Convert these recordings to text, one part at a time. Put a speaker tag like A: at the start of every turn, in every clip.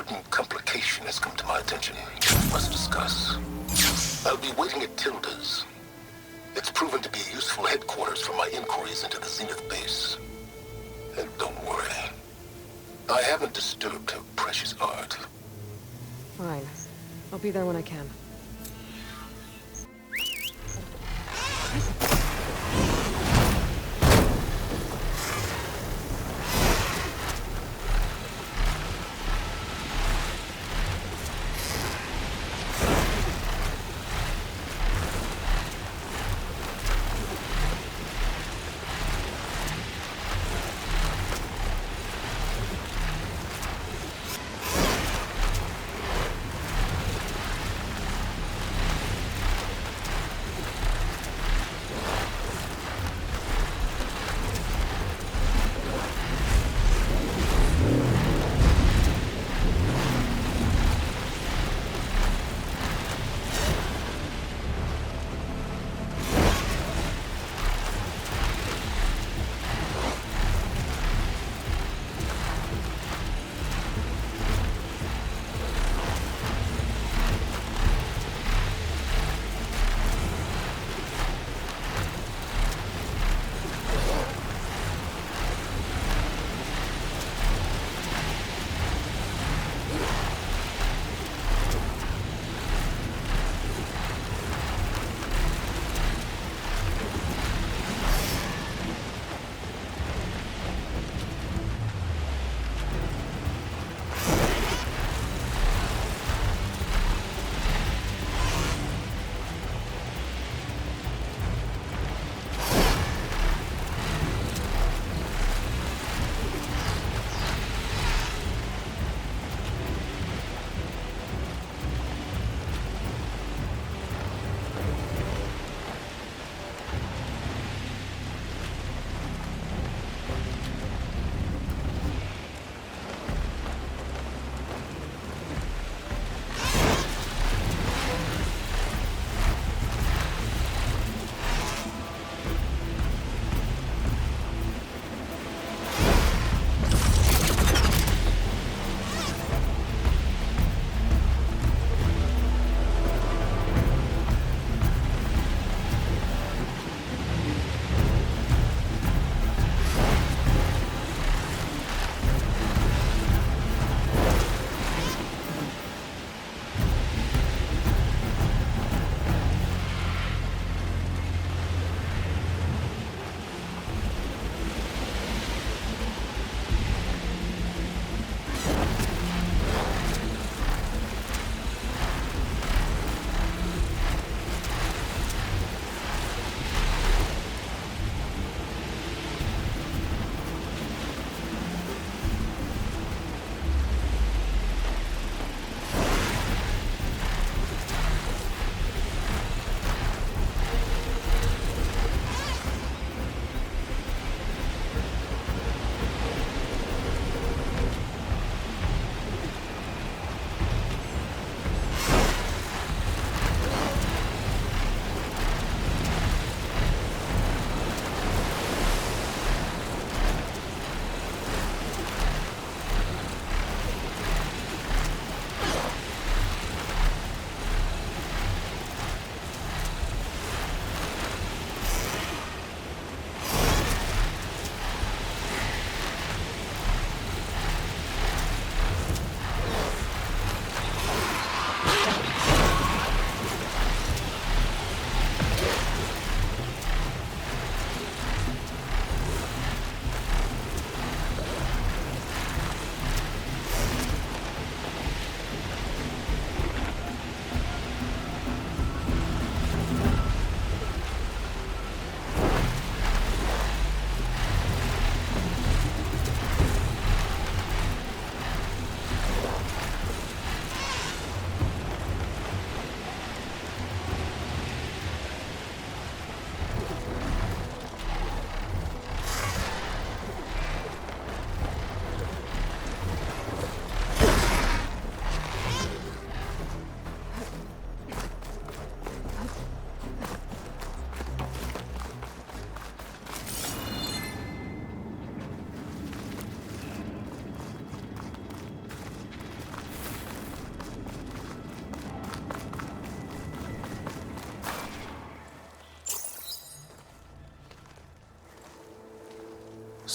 A: certain complication has come to my attention. Must discuss. I'll be waiting at Tilda's. It's proven to be a useful headquarters for my inquiries into the Zenith base. And don't worry, I haven't disturbed her precious art.
B: Fine. I'll be there when I can.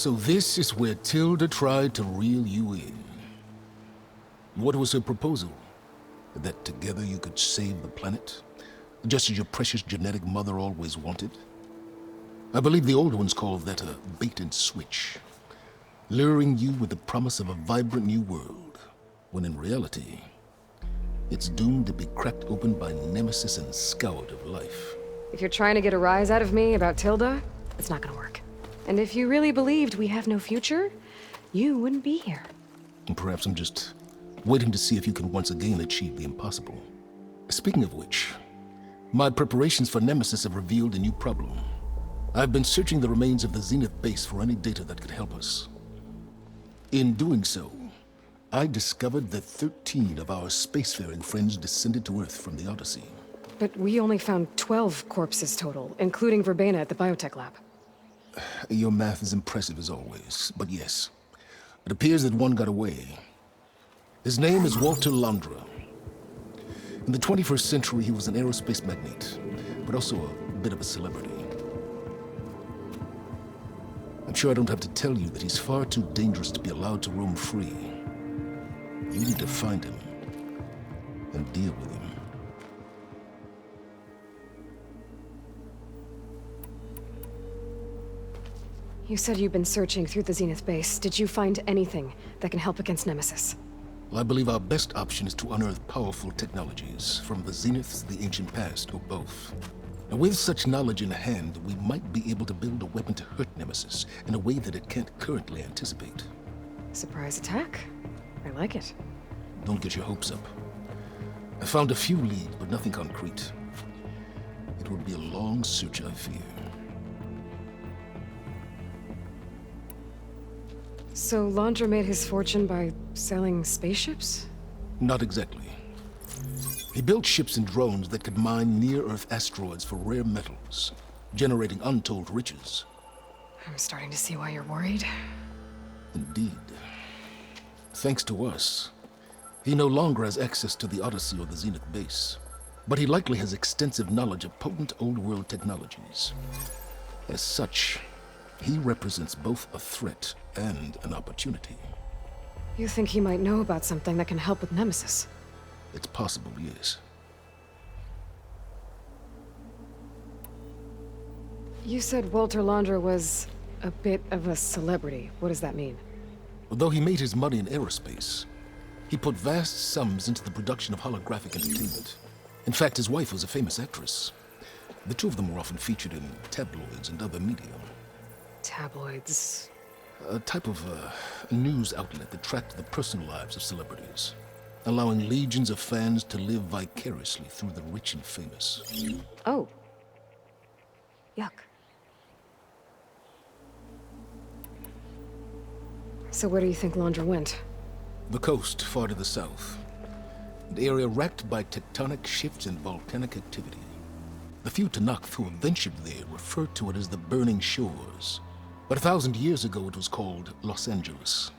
A: So this is where Tilda tried to reel you in. What was her proposal? That together you could save the planet? Just as your precious genetic mother always wanted? I believe the old ones call that a bait and switch. Luring you with the promise of a vibrant new world, when in reality, it's doomed to be cracked open by nemesis and scoured of life.
B: If you're trying to get a rise out of me about Tilda, it's not gonna work. And if you really believed we have no future, you wouldn't be here.
A: And perhaps I'm just waiting to see if you can once again achieve the impossible. Speaking of which, my preparations for Nemesis have revealed a new problem. I've been searching the remains of the Zenith base for any data that could help us. In doing so, I discovered that 13 of our spacefaring friends descended to Earth from the Odyssey.
B: But we only found 12 corpses total, including Verbena at the biotech lab.
A: Your math is impressive as always, but yes, it appears that one got away. His name is Walter Londra. In the 21st century, he was an aerospace magnate, but also a bit of a celebrity. I'm sure I don't have to tell you that he's far too dangerous to be allowed to roam free. You need to find him and deal with him.
B: You said you've been searching through the Zenith base. Did you find anything that can help against Nemesis?
A: Well, I believe our best option is to unearth powerful technologies from the Zenith, the ancient past, or both. And with such knowledge in hand, we might be able to build a weapon to hurt Nemesis in a way that it can't currently anticipate.
B: Surprise attack? I like it.
A: Don't get your hopes up. I found a few leads, but nothing concrete. It would be a long search, I fear.
B: So Londra made his fortune by selling spaceships?
A: Not exactly. He built ships and drones that could mine near-Earth asteroids for rare metals, generating untold riches.
B: I'm starting to see why you're worried.
A: Indeed. Thanks to us, he no longer has access to the Odyssey or the Zenith base, but he likely has extensive knowledge of potent old-world technologies. As such, he represents both a threat and an opportunity.
B: You think he might know about something that can help with Nemesis?
A: It's possible, yes.
B: You said Walter Londra was a bit of a celebrity. What does that mean?
A: Although he made his money in aerospace, he put vast sums into the production of holographic entertainment. In fact, his wife was a famous actress. The two of them were often featured in tabloids and other media.
B: Tabloids?
A: A type of news outlet that tracked the personal lives of celebrities, allowing legions of fans to live vicariously through the rich and famous.
B: Oh. Yuck. So where do you think Londra went?
A: The coast, far to the south. An area racked by tectonic shifts and volcanic activity. The few Tanakh who have ventured there refer to it as the Burning Shores. But 1,000 years ago it was called Los Angeles,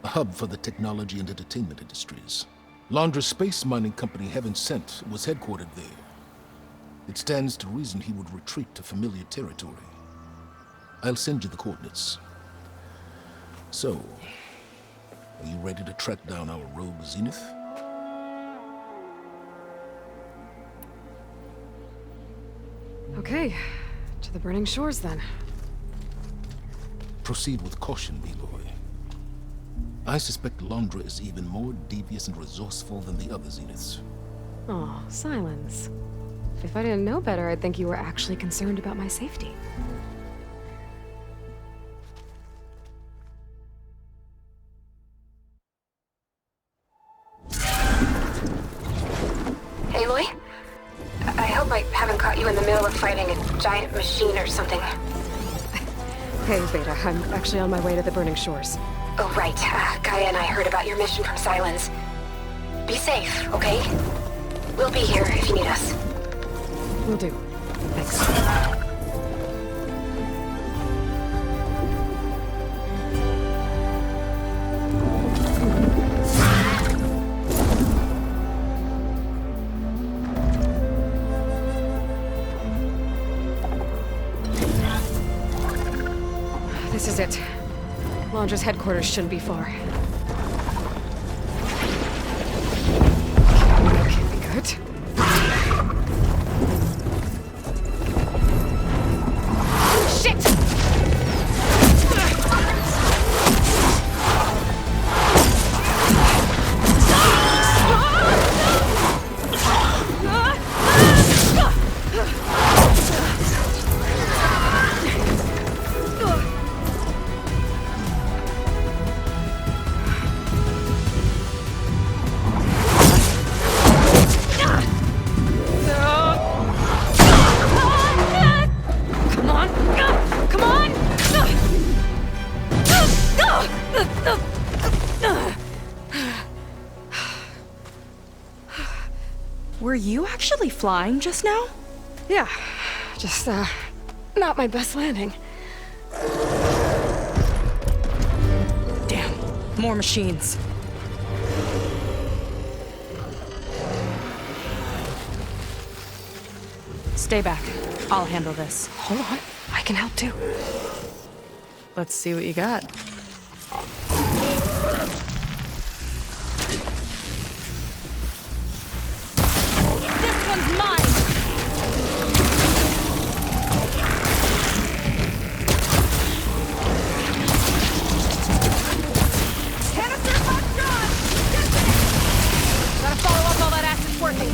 A: a hub for the technology and entertainment industries. Londra's space mining company, Heaven Sent, was headquartered there. It stands to reason he would retreat to familiar territory. I'll send you the coordinates. So, are you ready to track down our rogue Zenith?
B: Okay, to the Burning Shores then.
A: Proceed with caution, Eloy. I suspect Londra is even more devious and resourceful than the other Zeniths.
B: Oh, Silence. If I didn't know better, I'd think you were actually concerned about my safety.
C: Aloy? I hope I haven't caught you in the middle of fighting a giant machine or something.
B: Hey, Beta, I'm actually on my way to the Burning Shores.
C: Oh, right. Gaia and I heard about your mission from Silence. Be safe, okay? We'll be here if you need us.
B: Will do. Thanks. This is it. Launcher's headquarters shouldn't be far. That can't be good. Shit!
D: Were you actually flying just now?
B: Yeah, just, not my best landing.
D: Damn, more machines. Stay back. I'll handle this.
B: Hold on, I can help too.
D: Let's see what you got. This one's mine! Canister hot shot!
B: Gotta follow up while that acid's working.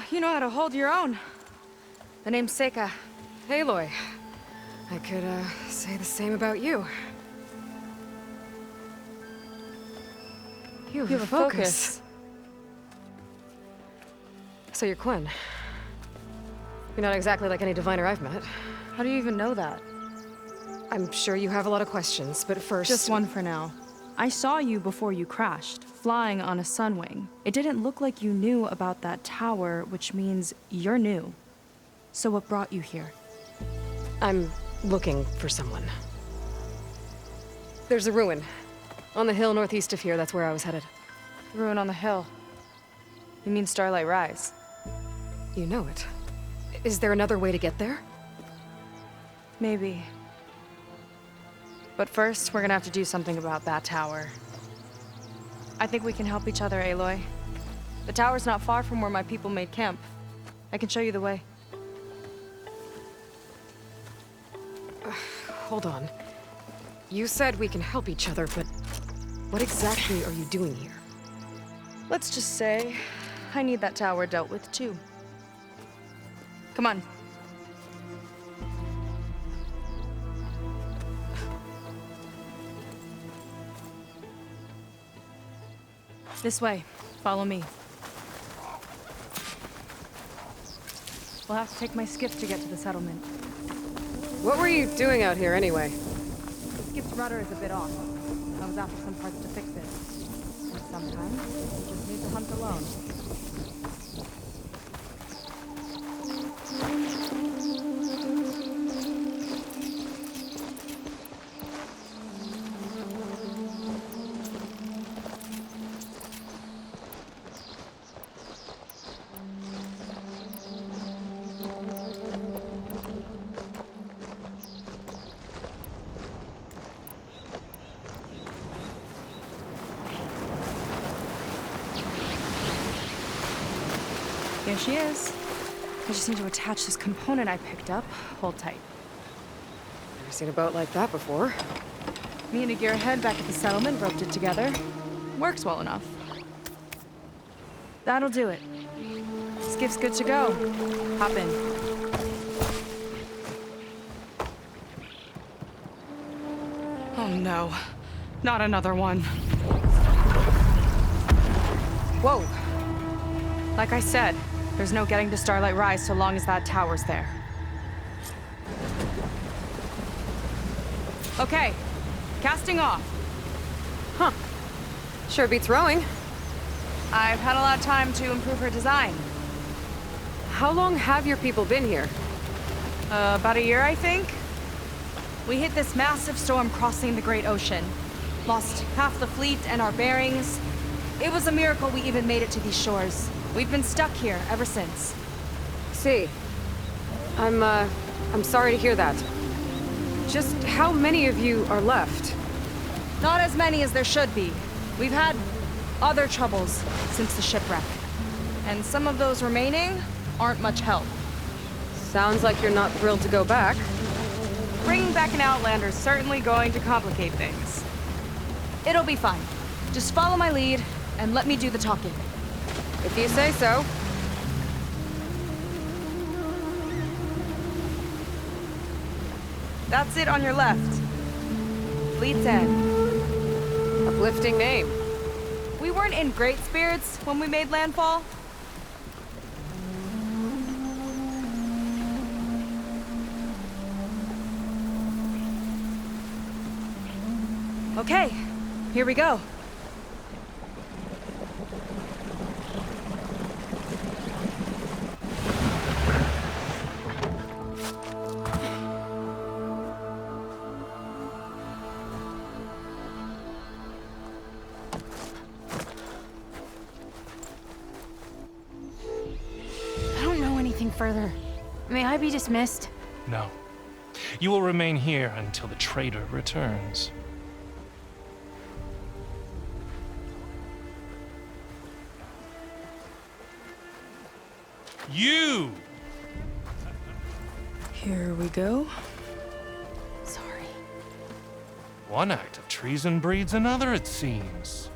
D: You know how to hold your own. The name's Seika.
B: Aloy. I could, say the same about you. You have a focus. So you're Quinn. You're not exactly like any diviner I've met.
D: How do you even know that?
B: I'm sure you have a lot of questions, but first...
D: Just one for now. I saw you before you crashed, flying on a sunwing. It didn't look like you knew about that tower, which means you're new. So what brought you here?
B: I'm looking for someone. There's a ruin. On the hill northeast of here, that's where I was headed.
D: Ruin on the hill. You mean Starlight Rise?
B: You know it. Is there another way to get there?
D: Maybe. But first, we're gonna have to do something about that tower. I think we can help each other, Aloy. The tower's not far from where my people made camp. I can show you the way.
B: Hold on. You said we can help each other, but what exactly are you doing here?
D: Let's just say, I need that tower dealt with too. Come on. This way. Follow me. We'll have to take my skiff to get to the settlement.
B: What were you doing out here anyway?
D: The skiff's rudder is a bit off. I was after some parts to fix it. And sometimes, you just need to hunt alone. Here she is. I just need to attach this component I picked up. Hold tight.
B: Never seen a boat like that before.
D: Me and a gearhead back at the settlement roped it together. Works well enough. That'll do it. Skiff's good to go. Hop in. Oh no. Not another one. Whoa. Like I said, there's no getting to Starlight Rise so long as that tower's there. Okay, casting off.
B: Huh. Sure beats rowing.
D: I've had a lot of time to improve her design.
B: How long have your people been here?
D: About a year, I think. We hit this massive storm crossing the Great Ocean. Lost half the fleet and our bearings. It was a miracle we even made it to these shores. We've been stuck here ever since.
B: See. I'm sorry to hear that. Just how many of you are left?
D: Not as many as there should be. We've had other troubles since the shipwreck. And some of those remaining aren't much help.
B: Sounds like you're not thrilled to go back.
D: Bringing back an Outlander's certainly going to complicate things. It'll be fine. Just follow my lead and let me do the talking.
B: If you say so.
D: That's it on your left. Fleet's End.
B: Uplifting name.
D: We weren't in great spirits when we made landfall. Okay, here we go.
E: Further. May I be dismissed?
F: No. You will remain here until the traitor returns. You!
D: Here we go.
E: Sorry.
F: One act of treason breeds another, it seems.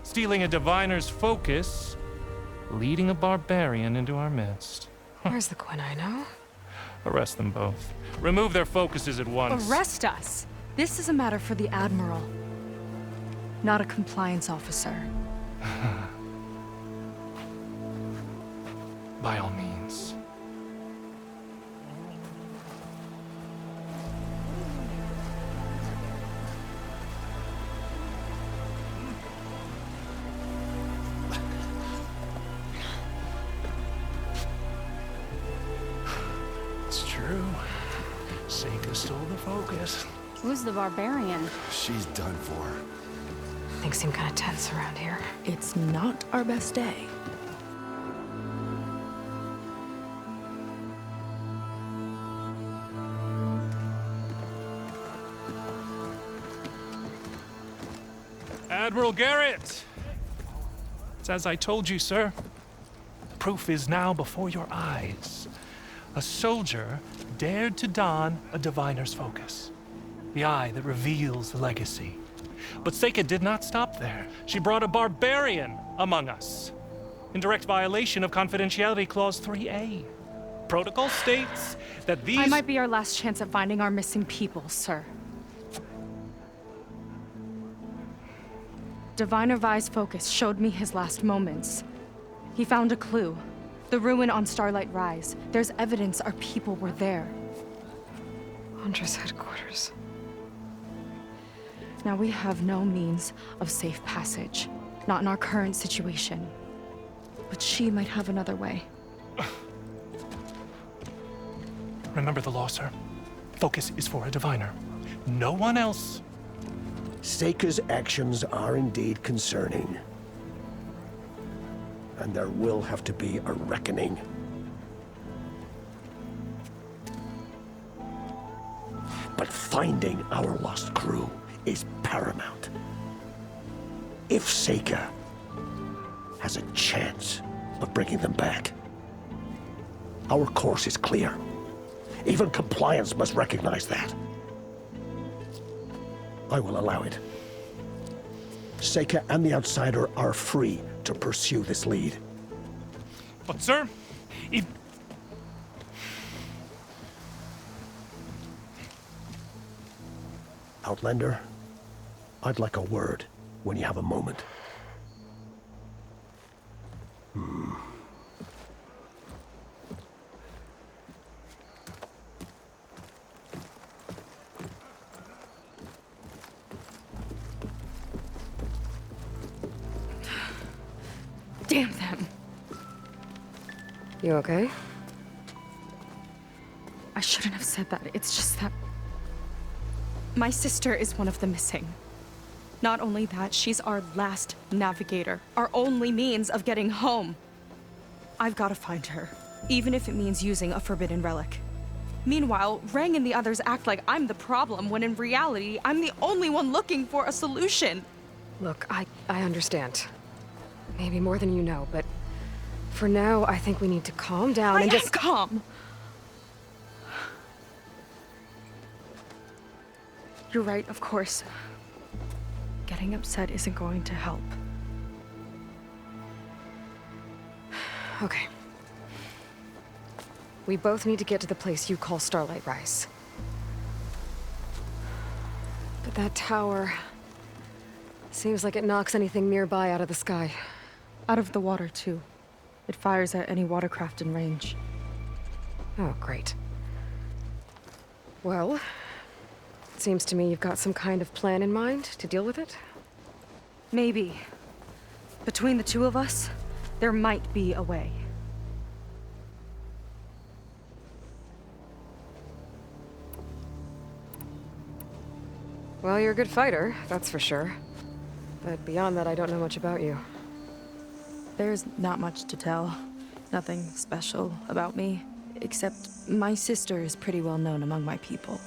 F: Stealing a diviner's focus, leading a barbarian into our midst.
B: Where's the Quinn I know?
F: Arrest them both. Remove their focuses at once.
D: Arrest us! This is a matter for the Admiral, not a compliance officer.
F: By all means. It's true. Seika stole the focus.
E: Who's the barbarian?
G: She's done for.
B: Things seem kind of tense around here.
D: It's not our best day.
F: Admiral Garrett! It's as I told you, sir. The proof is now before your eyes. A soldier dared to don a diviner's focus. The eye that reveals the legacy. But Seika did not stop there. She brought a barbarian among us. In direct violation of Confidentiality Clause 3A. Protocol states that these...
D: I might be our last chance at finding our missing people, sir. Diviner Vi's focus showed me his last moments. He found a clue. The ruin on Starlight Rise. There's evidence our people were there.
B: Hunter's headquarters.
D: Now we have no means of safe passage. Not in our current situation. But she might have another way.
F: Remember the law, sir. Focus is for a diviner. No one else.
G: Seika's actions are indeed concerning. And there will have to be a reckoning. But finding our lost crew is paramount. If Seika has a chance of bringing them back, our course is clear. Even compliance must recognize that. I will allow it. Seika and the Outsider are free to pursue this lead.
F: But, sir, if...
G: Outlander, I'd like a word when you have a moment.
D: Damn them.
B: You okay?
D: I shouldn't have said that. It's just that... my sister is one of the missing. Not only that, she's our last navigator. Our only means of getting home. I've got to find her. Even if it means using a forbidden relic. Meanwhile, Rang and the others act like I'm the problem, when in reality, I'm the only one looking for a solution.
B: Look, I understand. Maybe more than you know, but for now, I think we need to calm down and just...
D: calm! You're right, of course. Getting upset isn't going to help.
B: Okay. We both need to get to the place you call Starlight Rise. But that tower... seems like it knocks anything nearby out of the sky.
D: Out of the water, too. It fires at any watercraft in range.
B: Oh, great. Well, it seems to me you've got some kind of plan in mind to deal with it.
D: Maybe. Between the two of us, there might be a way.
B: Well, you're a good fighter, that's for sure. But beyond that, I don't know much about you.
D: There's not much to tell. Nothing special about me. Except my sister is pretty well known among my people.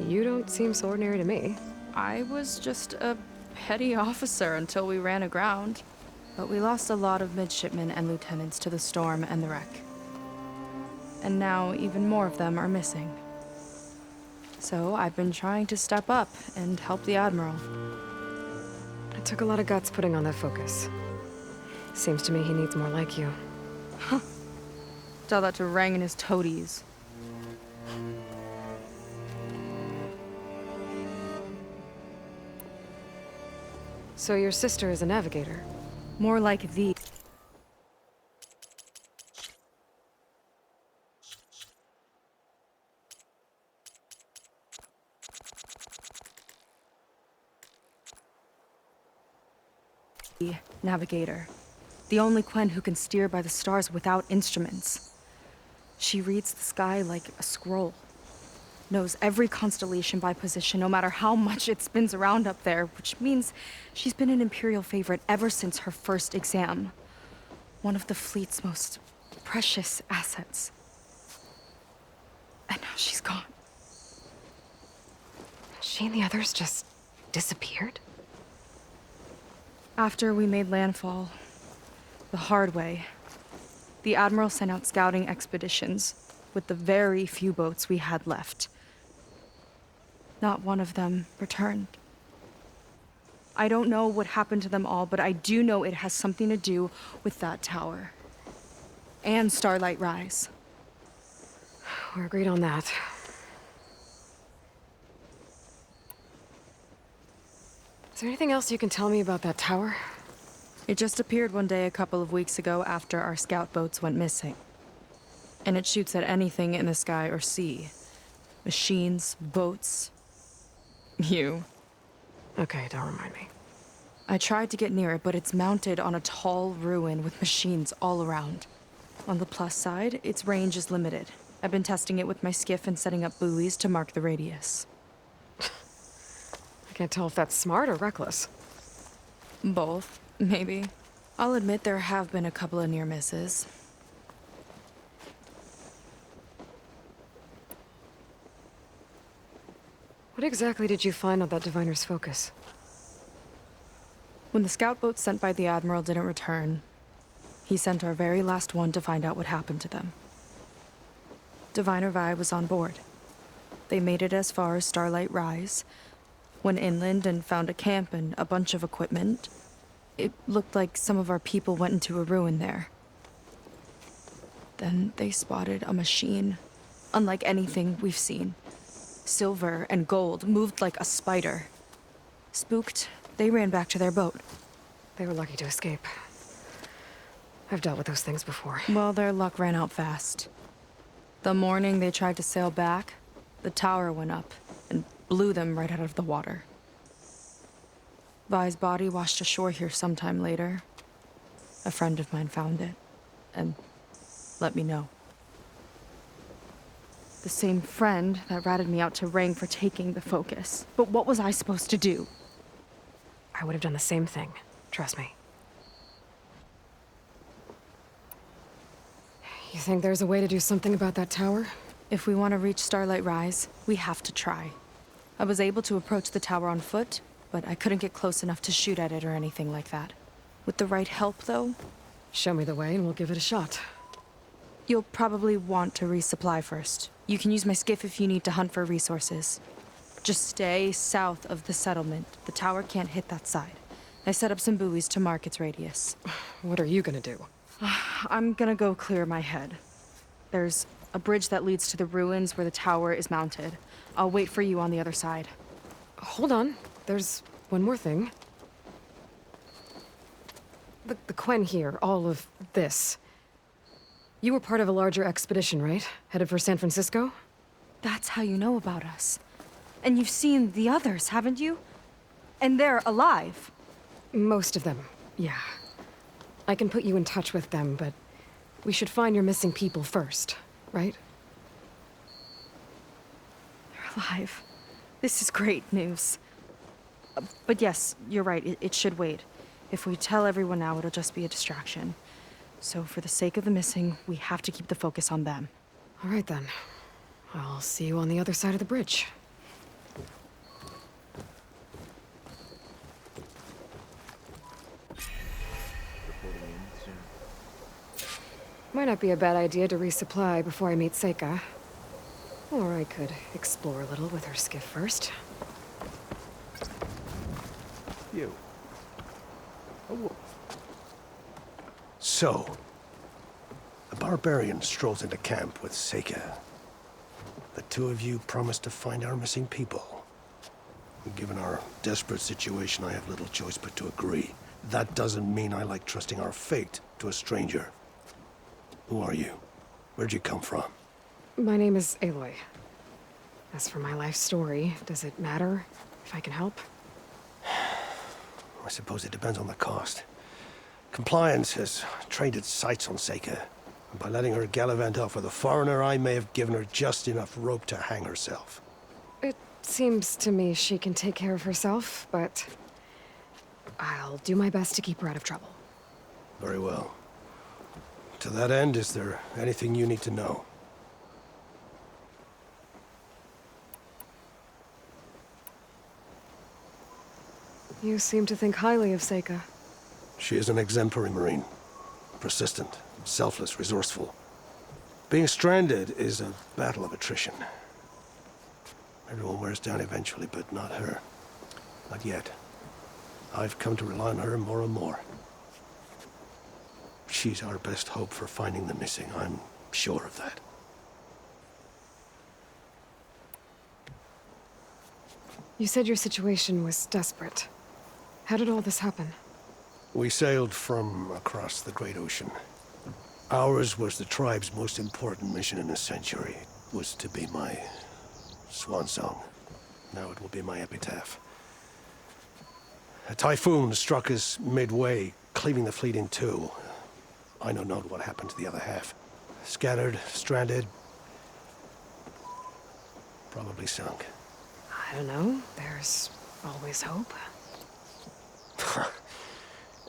B: You don't seem so ordinary to me.
D: I was just a petty officer until we ran aground. But we lost a lot of midshipmen and lieutenants to the storm and the wreck. And now even more of them are missing. So I've been trying to step up and help the Admiral.
B: It took a lot of guts putting on that focus. Seems to me he needs more like you.
D: Tell that to Rang and his toadies.
B: So your sister is a navigator?
D: More like the... navigator. The only Quen who can steer by the stars without instruments. She reads the sky like a scroll. Knows every constellation by position, no matter how much it spins around up there, which means she's been an Imperial favorite ever since her first exam. One of the fleet's most precious assets. And now she's gone.
B: She and the others just disappeared?
D: After we made landfall, the hard way, the Admiral sent out scouting expeditions with the very few boats we had left. Not one of them returned. I don't know what happened to them all, but I do know it has something to do with that tower. And Starlight Rise.
B: We're agreed on that. Is there anything else you can tell me about that tower?
D: It just appeared one day a couple of weeks ago after our scout boats went missing. And it shoots at anything in the sky or sea. Machines, boats. You.
B: Okay, don't remind me.
D: I tried to get near it, but it's mounted on a tall ruin with machines all around. On the plus side, its range is limited. I've been testing it with my skiff and setting up buoys to mark the radius.
B: I can't tell if that's smart or reckless.
D: Both, maybe. I'll admit there have been a couple of near misses.
B: What exactly did you find on that diviner's focus?
D: When the scout boats sent by the Admiral didn't return, he sent our very last one to find out what happened to them. Diviner Vi was on board. They made it as far as Starlight Rise, went inland and found a camp and a bunch of equipment. It looked like some of our people went into a ruin there. Then they spotted a machine, unlike anything we've seen. Silver and gold, moved like a spider. Spooked, they ran back to their boat.
B: They were lucky to escape. I've dealt with those things before.
D: Well, their luck ran out fast. The morning they tried to sail back, the tower went up and blew them right out of the water. Vi's body washed ashore here sometime later. A friend of mine found it and let me know. The same friend that ratted me out to Rang for taking the focus. But what was I supposed to do?
B: I would have done the same thing. Trust me. You think there's a way to do something about that tower?
D: If we want to reach Starlight Rise, we have to try. I was able to approach the tower on foot, but I couldn't get close enough to shoot at it or anything like that. With the right help, though,
B: Show me the way and we'll give it a shot.
D: you'll probably want to resupply first. You can use my skiff if you need to hunt for resources. Just stay south of the settlement. The tower can't hit that side. I set up some buoys to mark its radius.
B: What are you gonna do?
D: I'm gonna go clear my head. There's a bridge that leads to the ruins where the tower is mounted. I'll wait for you on the other side.
B: Hold on. There's one more thing. The Quen here, all of this. You were part of a larger expedition, right? Headed for San Francisco?
D: That's how you know about us. And you've seen the others, haven't you? And they're alive.
B: Most of them, yeah. I can put you in touch with them, but we should find your missing people first, right?
D: They're alive. This is great news. But yes, you're right, it should wait. If we tell everyone now, it'll just be a distraction. So for the sake of the missing, we have to keep the focus on them.
B: All right then. I'll see you on the other side of the bridge. Might not be a bad idea to resupply before I meet Seika. Or I could explore a little with her skiff first.
G: You. So, a barbarian strolls into camp with Seika. The two of you promised to find our missing people. Given our desperate situation, I have little choice but to agree. That doesn't mean I like trusting our fate to a stranger. Who are you? Where'd you come from?
B: My name is Aloy. As for my life story, does it matter if I can help?
G: I suppose it depends on the cost. Compliance has trained its sights on Seika. And by letting her gallivant off with a foreigner, I may have given her just enough rope to hang herself.
B: It seems to me she can take care of herself, but I'll do my best to keep her out of trouble.
G: Very well. To that end, is there anything you need to know?
B: You seem to think highly of Seika.
G: She is an exemplary Marine. Persistent, selfless, resourceful. Being stranded is a battle of attrition. Everyone wears down eventually, but not her. Not yet. I've come to rely on her more and more. She's our best hope for finding the missing, I'm sure of that.
B: You said your situation was desperate. How did all this happen?
G: We sailed from across the Great Ocean. Ours was the tribe's most important mission in a century. It was to be my swan song. Now it will be my epitaph. A typhoon struck us midway, cleaving the fleet in two. I know not what happened to the other half. Scattered, stranded, probably sunk.
B: I don't know. There's always hope.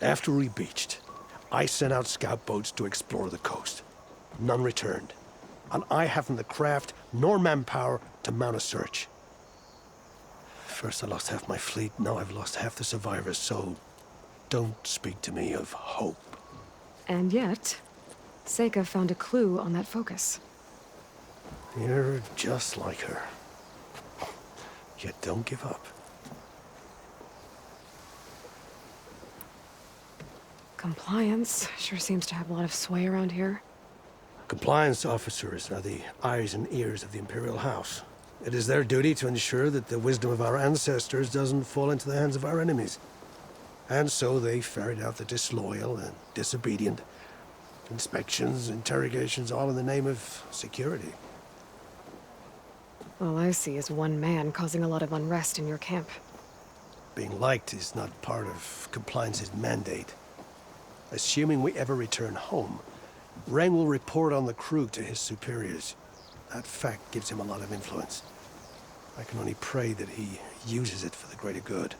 G: After we beached, I sent out scout boats to explore the coast. None returned. And I haven't the craft nor manpower to mount a search. First I lost half my fleet, now I've lost half the survivors, so don't speak to me of hope.
B: And yet, Seika found a clue on that focus.
G: You're just like her. Yet don't give up.
B: Compliance sure seems to have a lot of sway around here.
G: Compliance officers are the eyes and ears of the Imperial House. It is their duty to ensure that the wisdom of our ancestors doesn't fall into the hands of our enemies. And so they ferret out the disloyal and disobedient. Inspections, interrogations, all in the name of security.
B: All I see is one man causing a lot of unrest in your camp.
G: Being liked is not part of compliance's mandate. Assuming we ever return home, Rang will report on the crew to his superiors. That fact gives him a lot of influence. I can only pray that he uses it for the greater good.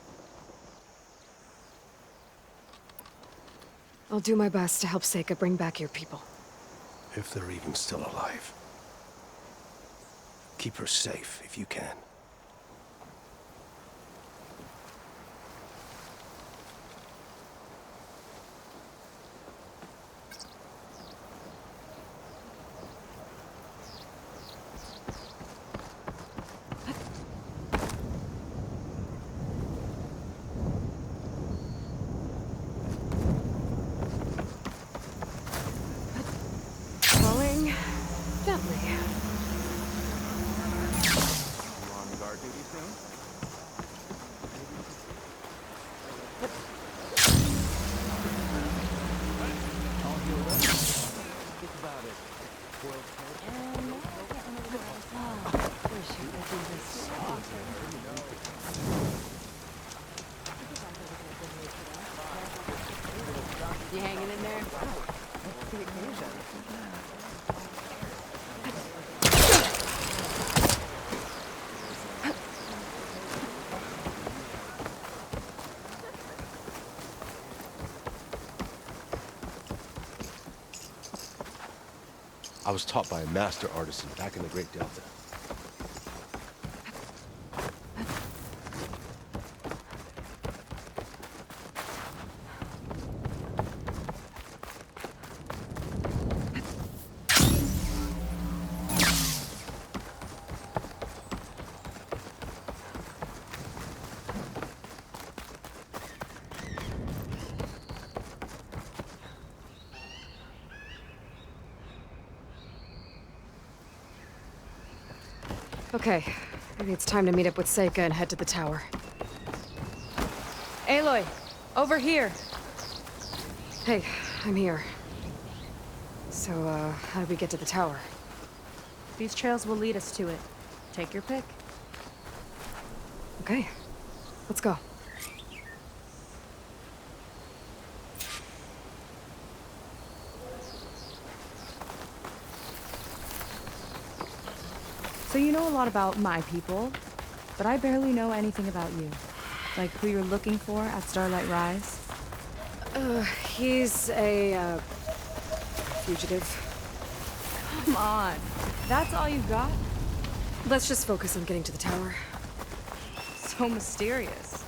B: I'll do my best to help Seika bring back your people.
G: If they're even still alive. Keep her safe if you can.
B: Rolling gently.
E: You hanging in there?
H: I was taught by a master artisan back in the Great Delta.
B: Okay, maybe it's time to meet up with Seika and head to the tower.
D: Aloy, over here.
B: Hey, I'm here. So, how do we get to the tower?
D: These trails will lead us to it. Take your pick.
B: Okay, let's go.
D: So you know a lot about my people, but I barely know anything about you. Like who you're looking for at Starlight Rise.
B: He's a, fugitive.
D: Come on, that's all you got?
B: Let's just focus on getting to the tower.
D: So mysterious.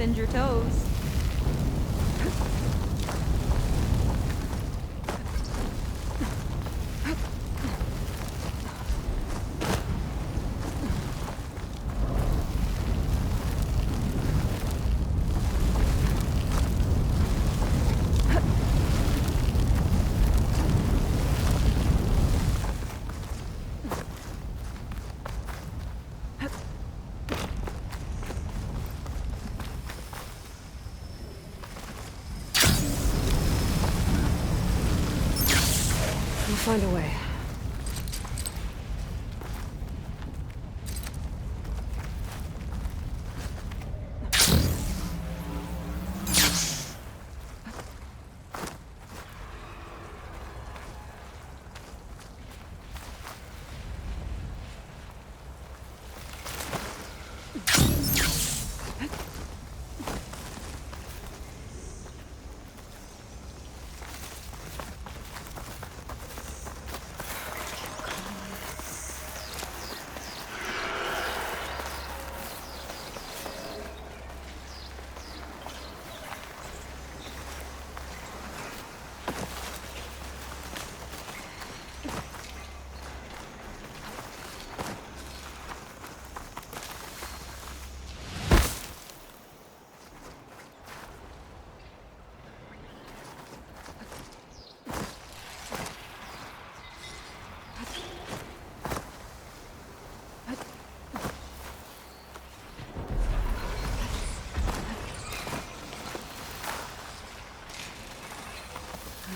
D: loosened your toes.
B: We'll find a way.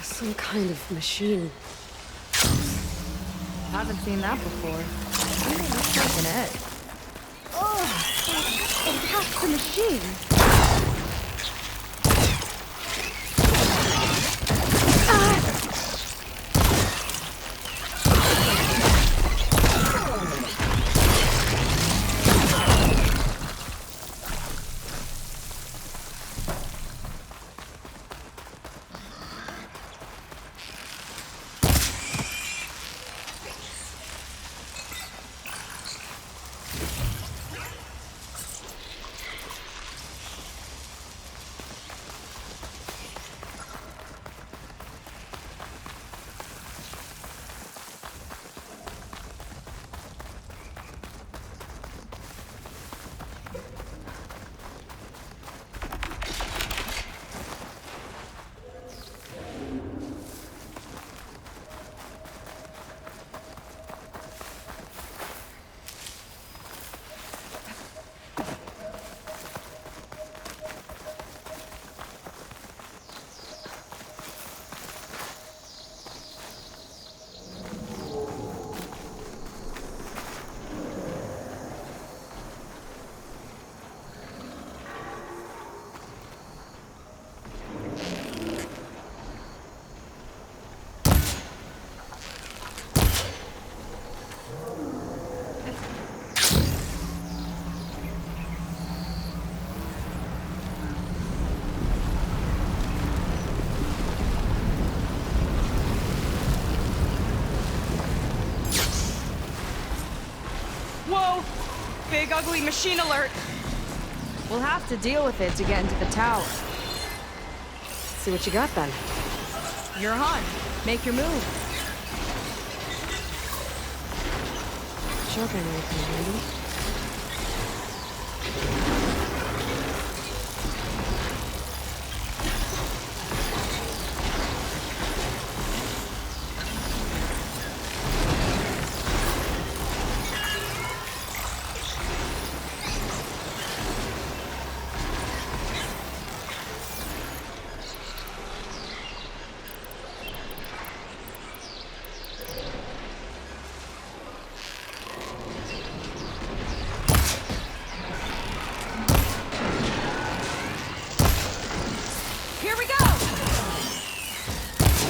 B: Some kind of machine.
D: Haven't seen that before. Ooh, looks like an egg. Oh, it hacked the machine. Whoa! Big ugly machine alert! We'll have to deal with it to get into the tower.
B: See what you got then.
D: You're on. Make your move.
B: Shotgun rifle, handy.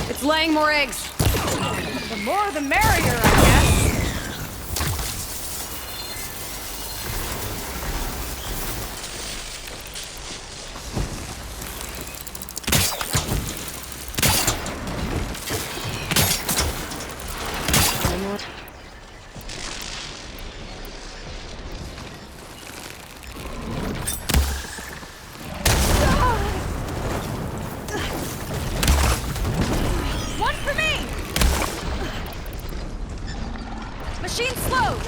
B: It's laying more eggs.
D: The more the merrier, I guess. Machine slowed!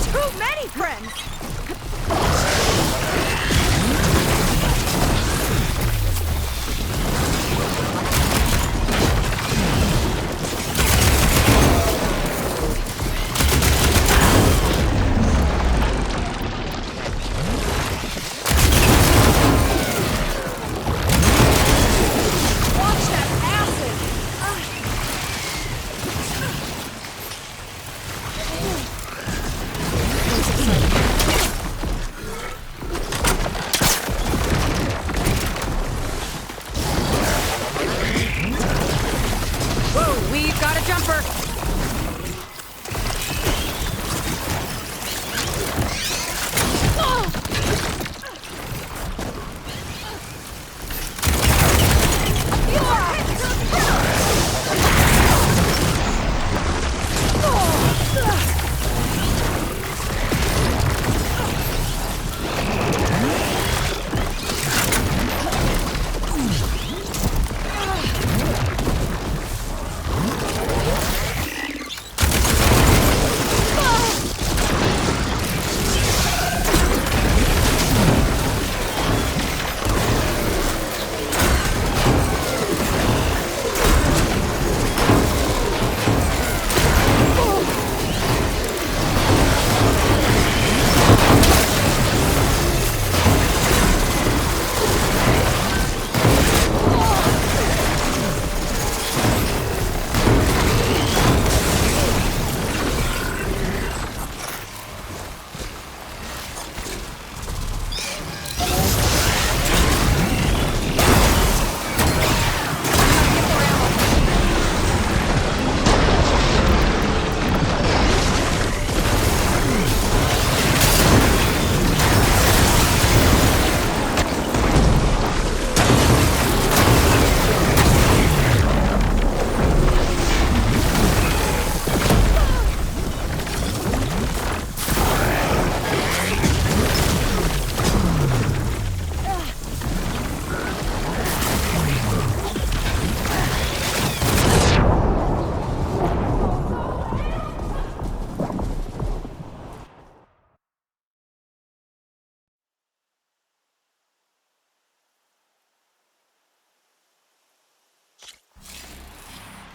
D: Too many friends! Watch that acid! Whoa, we've got a jumper!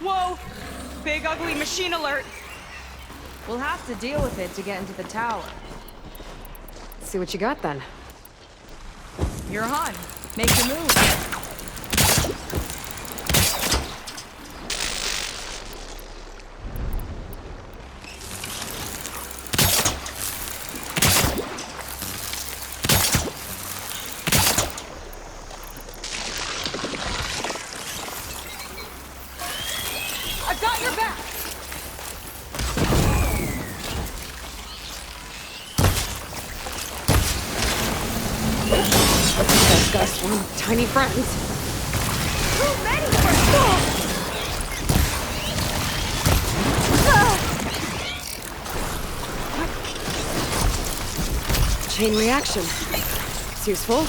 D: Whoa! Big ugly machine alert! We'll have to deal with it to get into the tower.
B: Let's see what you got then.
D: You're on. Make your move. I've got your back!
B: That's Gus, one of tiny friends.
D: Too many friends!
B: Chain reaction. It's useful.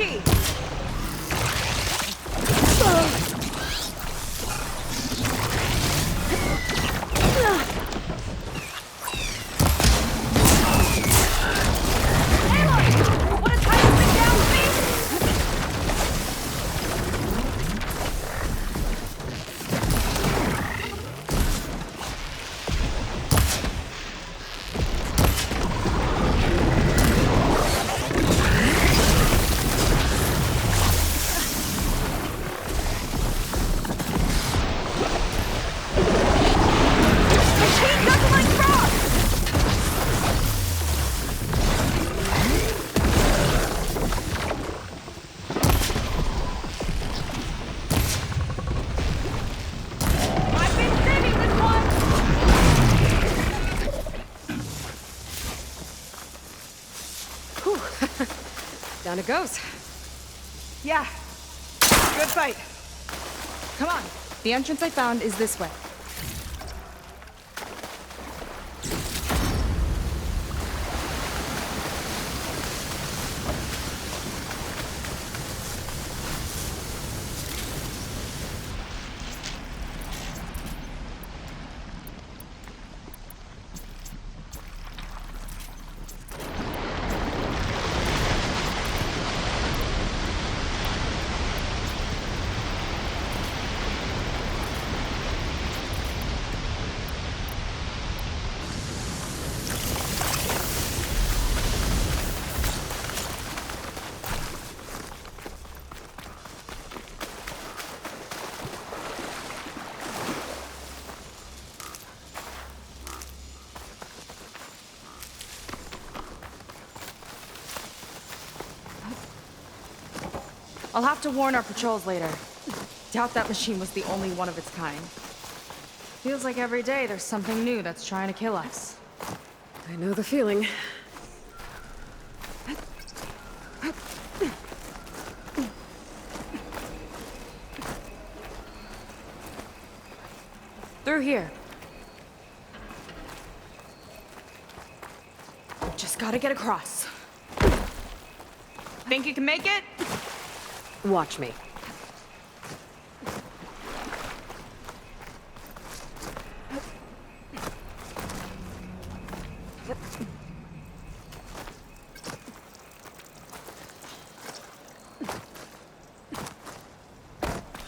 D: energy! What a tight thing down, please! I've been saving this one!
B: Down it goes.
D: Yeah. Good fight. Come on. The entrance I found is this way. I'll have to warn our patrols later. Doubt that machine was the only one of its kind. Feels like every day there's something new that's trying to kill us.
B: I know the feeling.
D: Through here. Just gotta get across. Think you can make it?
B: Watch me.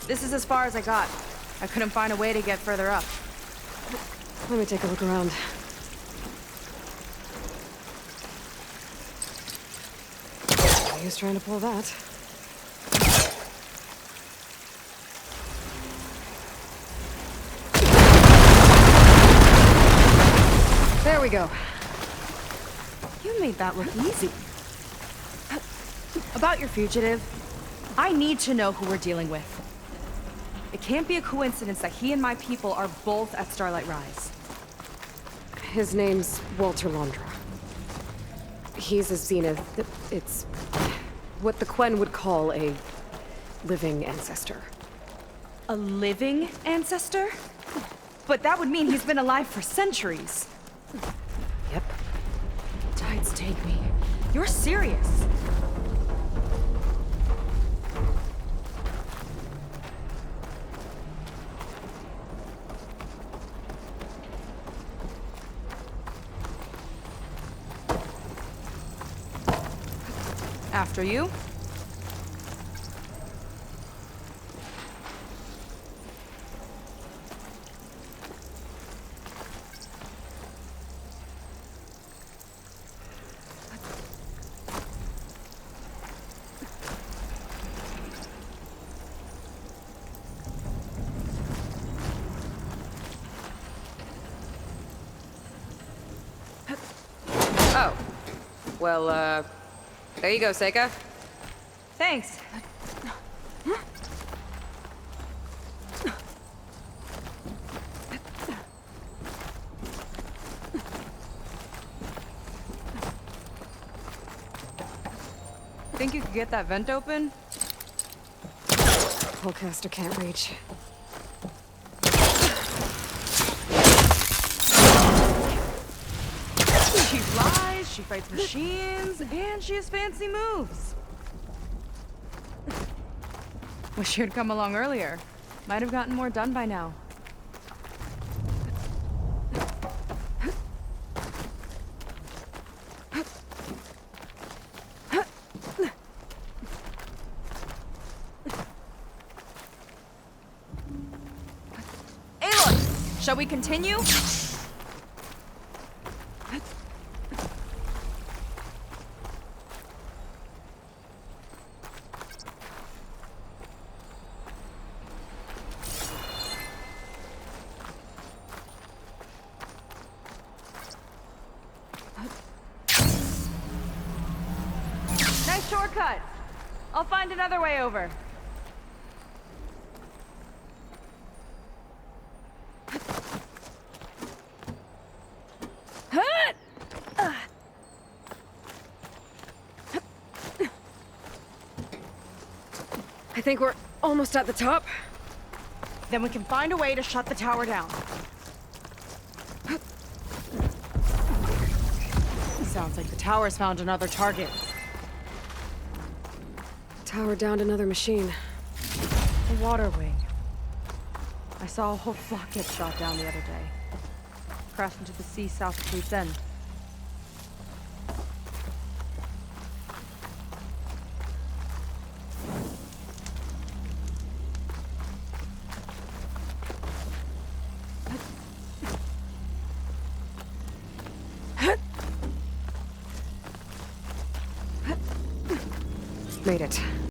D: This is as far as I got. I couldn't find a way to get further up.
B: Let me take a look around. No use trying to pull that. There we go.
D: You made that look easy. About your fugitive, I need to know who we're dealing with. It can't be a coincidence that he and my people are both at Starlight Rise.
B: His name's Walter Londra. He's a Zenith. It's what the Quen would call a living ancestor.
D: A living ancestor? But that would mean he's been alive for centuries.
B: Yep.
D: Tides take me. You're serious. After you.
B: Oh. Well, there you go, Seika.
D: Thanks. Think you could get that vent open?
B: Pullcaster can't reach.
D: She flies, she fights machines, and she has fancy moves. Wish you'd come along earlier. Might have gotten more done by now. Aloy, shall we continue? Nice shortcut. I'll find another way over.
B: I think we're almost at the top.
D: Then we can find a way to shut the tower down. Sounds like the tower's found another target.
B: Tower downed another machine.
D: The water wing. I saw a whole flock get shot down the other day. Crashed into the sea south of Fleet's End.
B: Made it.